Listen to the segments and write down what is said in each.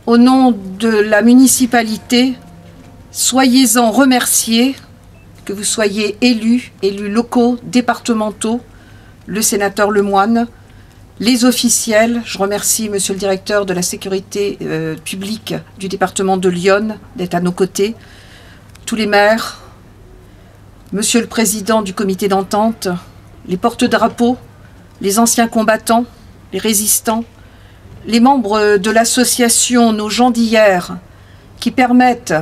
Au nom de la municipalité, soyez-en remerciés, que vous soyez élus locaux, départementaux, le sénateur Lemoine, les officiels. Je remercie monsieur le directeur de la sécurité publique du département de l'Yonne d'être à nos côtés, tous les maires, monsieur le président du comité d'entente, les porte-drapeaux, les anciens combattants, les résistants, les membres de l'association Nos gens d'hier, qui permettent,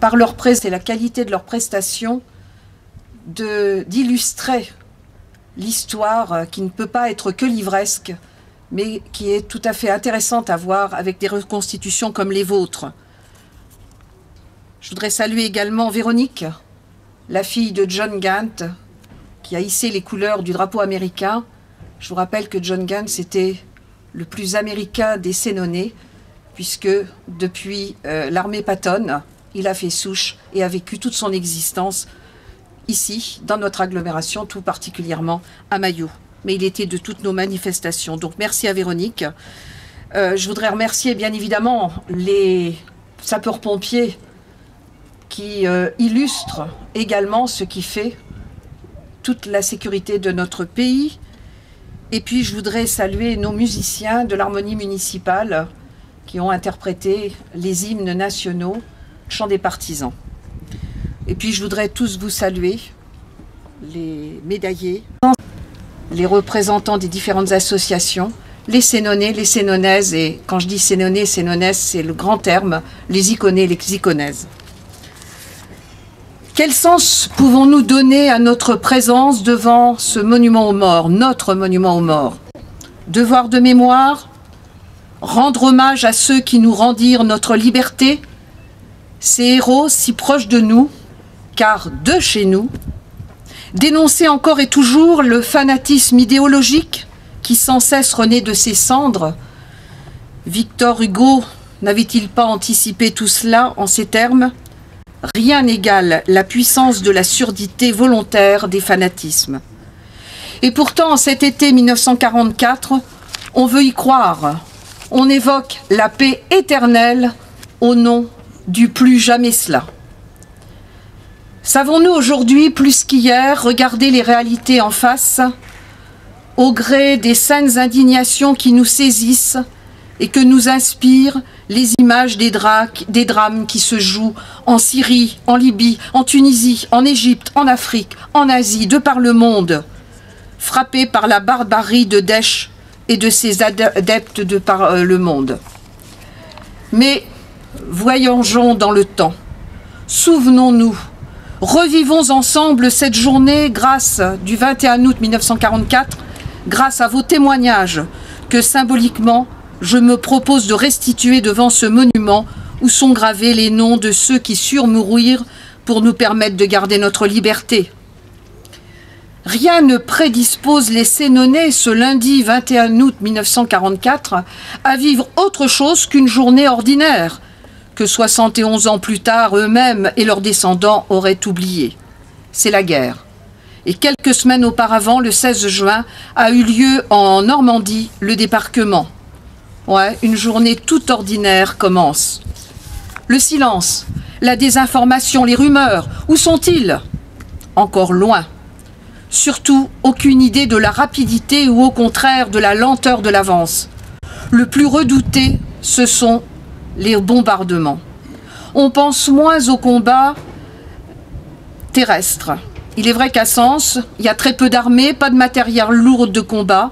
par leur présence et la qualité de leurs prestations, d'illustrer l'histoire qui ne peut pas être que livresque, mais qui est tout à fait intéressante à voir avec des reconstitutions comme les vôtres. Je voudrais saluer également Véronique, la fille de John Gant, qui a hissé les couleurs du drapeau américain. Je vous rappelle que John Gant, c'était le plus américain des Sénonais, puisque depuis l'armée Patton, il a fait souche et a vécu toute son existence ici, dans notre agglomération, tout particulièrement à Maillot. Mais il était de toutes nos manifestations. Donc merci à Véronique. Je voudrais remercier bien évidemment les sapeurs-pompiers qui illustrent également ce qui fait toute la sécurité de notre pays. Et puis je voudrais saluer nos musiciens de l'harmonie municipale qui ont interprété les hymnes nationaux, chant des partisans. Et puis je voudrais tous vous saluer, les médaillés, les représentants des différentes associations, les Sénonais, les Sénonaises, et quand je dis Sénonais, Sénonaises, c'est le grand terme, les Iconais, les Iconaises. Quel sens pouvons-nous donner à notre présence devant ce monument aux morts, notre monument aux morts? Devoir de mémoire, rendre hommage à ceux qui nous rendirent notre liberté, ces héros si proches de nous, car de chez nous, dénoncer encore et toujours le fanatisme idéologique qui sans cesse renaît de ses cendres. Victor Hugo n'avait-il pas anticipé tout cela en ces termes? Rien n'égale la puissance de la surdité volontaire des fanatismes. Et pourtant, en cet été 1944, on veut y croire. On évoque la paix éternelle au nom du plus jamais cela. Savons-nous aujourd'hui, plus qu'hier, regarder les réalités en face, au gré des saines indignations qui nous saisissent et que nous inspirent les images des drames qui se jouent en Syrie, en Libye, en Tunisie, en Égypte, en Afrique, en Asie, de par le monde, frappés par la barbarie de Daesh et de ses adeptes de par le monde. Mais voyageons dans le temps, souvenons-nous, revivons ensemble cette journée grâce du 21 août 1944, grâce à vos témoignages que symboliquement je me propose de restituer devant ce monument où sont gravés les noms de ceux qui surent mourir pour nous permettre de garder notre liberté. Rien ne prédispose les Sénonais ce lundi 21 août 1944 à vivre autre chose qu'une journée ordinaire, que 71 ans plus tard, eux-mêmes et leurs descendants auraient oublié. C'est la guerre. Et quelques semaines auparavant, le 16 juin, a eu lieu en Normandie le débarquement. Ouais, une journée toute ordinaire commence. Le silence, la désinformation, les rumeurs, où sont-ils? Encore loin. Surtout, aucune idée de la rapidité ou au contraire de la lenteur de l'avance. Le plus redouté, ce sont les bombardements. On pense moins aux combats terrestres. Il est vrai qu'à Sens, il y a très peu d'armées, pas de matériel lourd de combat.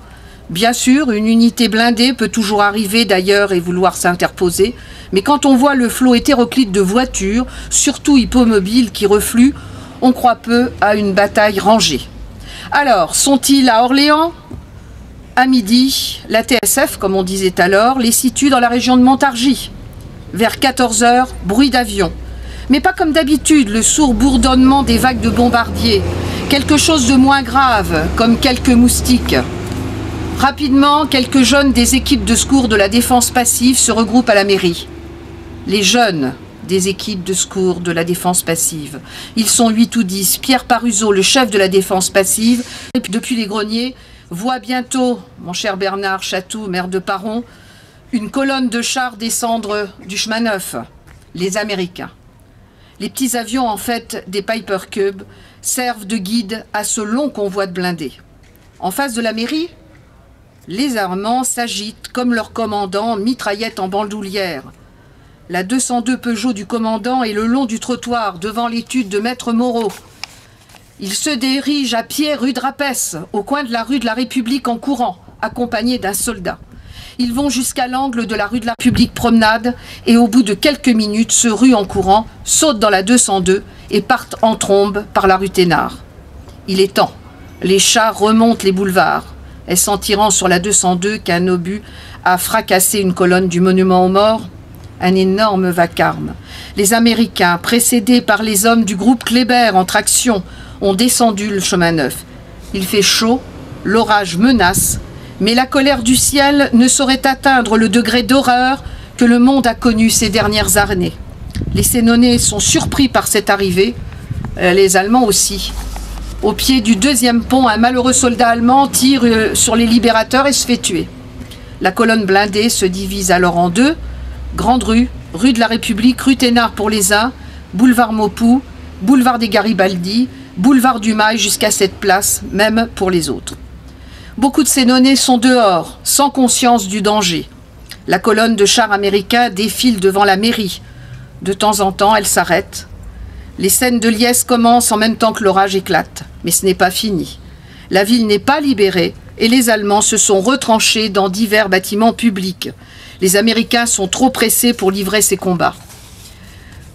Bien sûr, une unité blindée peut toujours arriver d'ailleurs et vouloir s'interposer, mais quand on voit le flot hétéroclite de voitures, surtout hippomobiles qui refluent, on croit peu à une bataille rangée. Alors, sont-ils à Orléans? À midi, la TSF, comme on disait alors, les situe dans la région de Montargis. Vers 14 h, bruit d'avion. Mais pas comme d'habitude, le sourd bourdonnement des vagues de bombardiers. Quelque chose de moins grave, comme quelques moustiques. Rapidement, quelques jeunes des équipes de secours de la défense passive se regroupent à la mairie. Les jeunes des équipes de secours de la défense passive. Ils sont 8 ou 10. Pierre Paruzeau, le chef de la défense passive, depuis les greniers, voit bientôt, mon cher Bernard Chatou, maire de Paron, Une colonne de chars descendre du chemin neuf, les Américains. Les petits avions, en fait, des Piper Cub, servent de guide à ce long convoi de blindés. En face de la mairie, les Allemands s'agitent comme leur commandant, mitraillette en bandoulière. La 202 Peugeot du commandant est le long du trottoir, devant l'étude de Maître Moreau. Il se dirige à pied rue Drapès, au coin de la rue de la République en courant, accompagné d'un soldat. Ils vont jusqu'à l'angle de la rue de la République promenade et au bout de quelques minutes se ruent en courant, sautent dans la 202 et partent en trombe par la rue Thénard. Il est temps. Les chars remontent les boulevards. Est-ce en tirant sur la 202 qu'un obus a fracassé une colonne du monument aux morts? Un énorme vacarme. Les Américains, précédés par les hommes du groupe Kléber en traction, ont descendu le chemin neuf. Il fait chaud, l'orage menace, mais la colère du ciel ne saurait atteindre le degré d'horreur que le monde a connu ces dernières années. Les Sénonais sont surpris par cette arrivée, les Allemands aussi. Au pied du deuxième pont, un malheureux soldat allemand tire sur les libérateurs et se fait tuer. La colonne blindée se divise alors en deux, Grande rue, rue de la République, rue Thénard pour les uns, boulevard Maupoux, boulevard des Garibaldi, boulevard du Mail jusqu'à cette place, même pour les autres. Beaucoup de Sénonais sont dehors, sans conscience du danger. La colonne de chars américains défile devant la mairie. De temps en temps, elle s'arrête. Les scènes de liesse commencent en même temps que l'orage éclate. Mais ce n'est pas fini. La ville n'est pas libérée et les Allemands se sont retranchés dans divers bâtiments publics. Les Américains sont trop pressés pour livrer ces combats.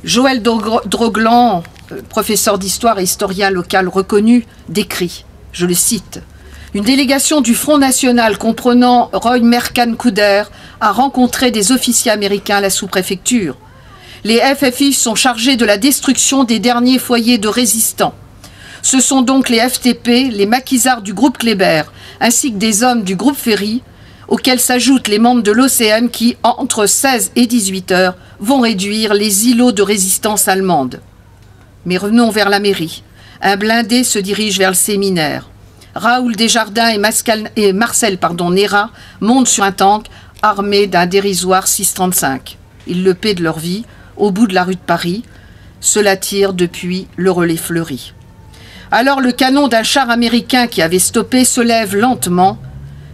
Joël Droglan, professeur d'histoire et historien local reconnu, décrit, je le cite, « Une délégation du Front National comprenant Roy Mercan-Couder a rencontré des officiers américains à la sous-préfecture. Les FFI sont chargés de la destruction des derniers foyers de résistants. Ce sont donc les FTP, les maquisards du groupe Kléber, ainsi que des hommes du groupe Ferry, auxquels s'ajoutent les membres de l'OCM qui, entre 16 et 18 heures, vont réduire les îlots de résistance allemande. Mais revenons vers la mairie. Un blindé se dirige vers le séminaire. Raoul Desjardins et Marcel Néra montent sur un tank armés d'un dérisoire 635. Ils le paient de leur vie, au bout de la rue de Paris. Cela tire depuis le relais Fleury. Alors le canon d'un char américain qui avait stoppé se lève lentement,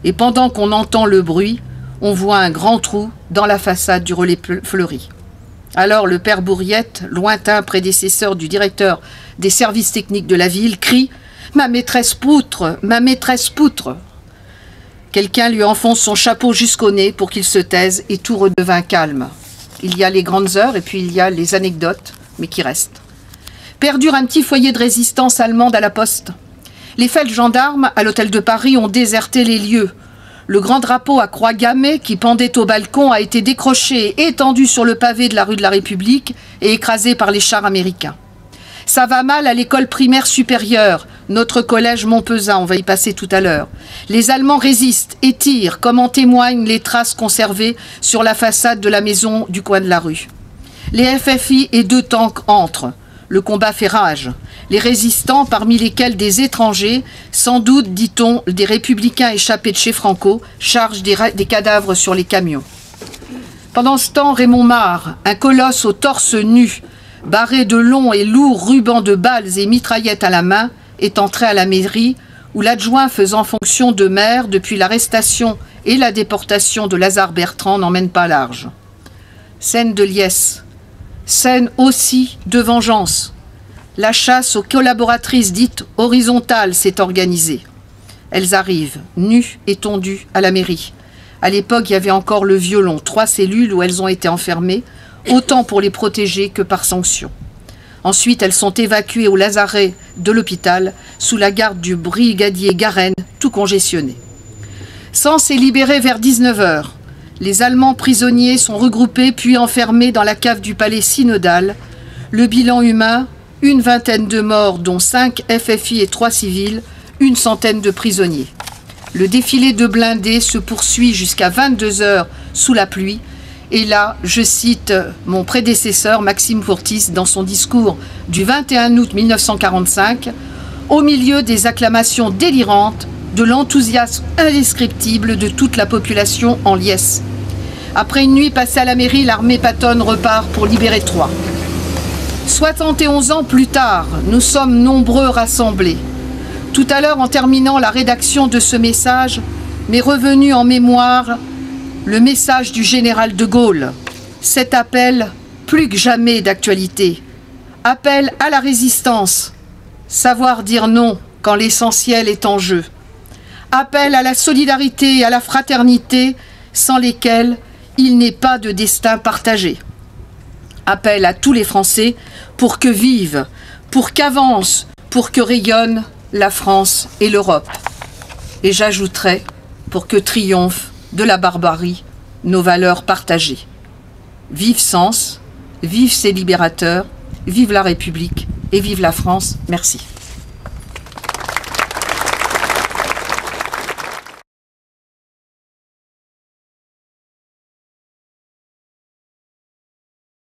et pendant qu'on entend le bruit, on voit un grand trou dans la façade du relais Fleury. Alors le père Bourriette, lointain prédécesseur du directeur des services techniques de la ville, crie « Ma maîtresse poutre, ma maîtresse poutre !» Quelqu'un lui enfonce son chapeau jusqu'au nez pour qu'il se taise et tout redevint calme. Il y a les grandes heures et puis il y a les anecdotes, mais qui restent. Perdure un petit foyer de résistance allemande à la poste. Les feldgendarmes à l'hôtel de Paris ont déserté les lieux. Le grand drapeau à croix gammée qui pendait au balcon a été décroché et étendu sur le pavé de la rue de la République et écrasé par les chars américains. Ça va mal à l'école primaire supérieure, notre collège Montpezat, on va y passer tout à l'heure. Les Allemands résistent et tirent, comme en témoignent les traces conservées sur la façade de la maison du coin de la rue. Les FFI et 2 tanks entrent. Le combat fait rage. Les résistants, parmi lesquels des étrangers, sans doute, dit-on, des républicains échappés de chez Franco, chargent des cadavres sur les camions. Pendant ce temps, Raymond Marre, un colosse au torse nu, barré de longs et lourds rubans de balles et mitraillettes à la main, est entré à la mairie, où l'adjoint faisant fonction de maire depuis l'arrestation et la déportation de Lazare Bertrand n'emmène pas large. Scène de liesse. Scène aussi de vengeance. La chasse aux collaboratrices dites horizontales s'est organisée. Elles arrivent, nues et tondues, à la mairie. À l'époque, il y avait encore le violon, 3 cellules où elles ont été enfermées, autant pour les protéger que par sanction. Ensuite, elles sont évacuées au lazaret de l'hôpital, sous la garde du brigadier Garenne, tout congestionné. Sens est libéré vers 19 h. Les Allemands prisonniers sont regroupés puis enfermés dans la cave du palais synodal. Le bilan humain, une vingtaine de morts, dont 5 FFI et 3 civils, une centaine de prisonniers. Le défilé de blindés se poursuit jusqu'à 22 h sous la pluie. Et là, je cite mon prédécesseur Maxime Courtis dans son discours du 21 août 1945, au milieu des acclamations délirantes, de l'enthousiasme indescriptible de toute la population en liesse. Après une nuit passée à la mairie, l'armée Patton repart pour libérer Troyes. 71 ans plus tard, nous sommes nombreux rassemblés. Tout à l'heure, en terminant la rédaction de ce message, m'est revenu en mémoire le message du général de Gaulle. Cet appel, plus que jamais d'actualité. Appel à la résistance, savoir dire non quand l'essentiel est en jeu. Appel à la solidarité et à la fraternité, sans lesquelles il n'est pas de destin partagé. Appel à tous les Français pour que vive, pour qu'avance, pour que rayonne la France et l'Europe. Et j'ajouterai, pour que triomphe de la barbarie nos valeurs partagées. Vive Sens, vive ses libérateurs, vive la République et vive la France. Merci.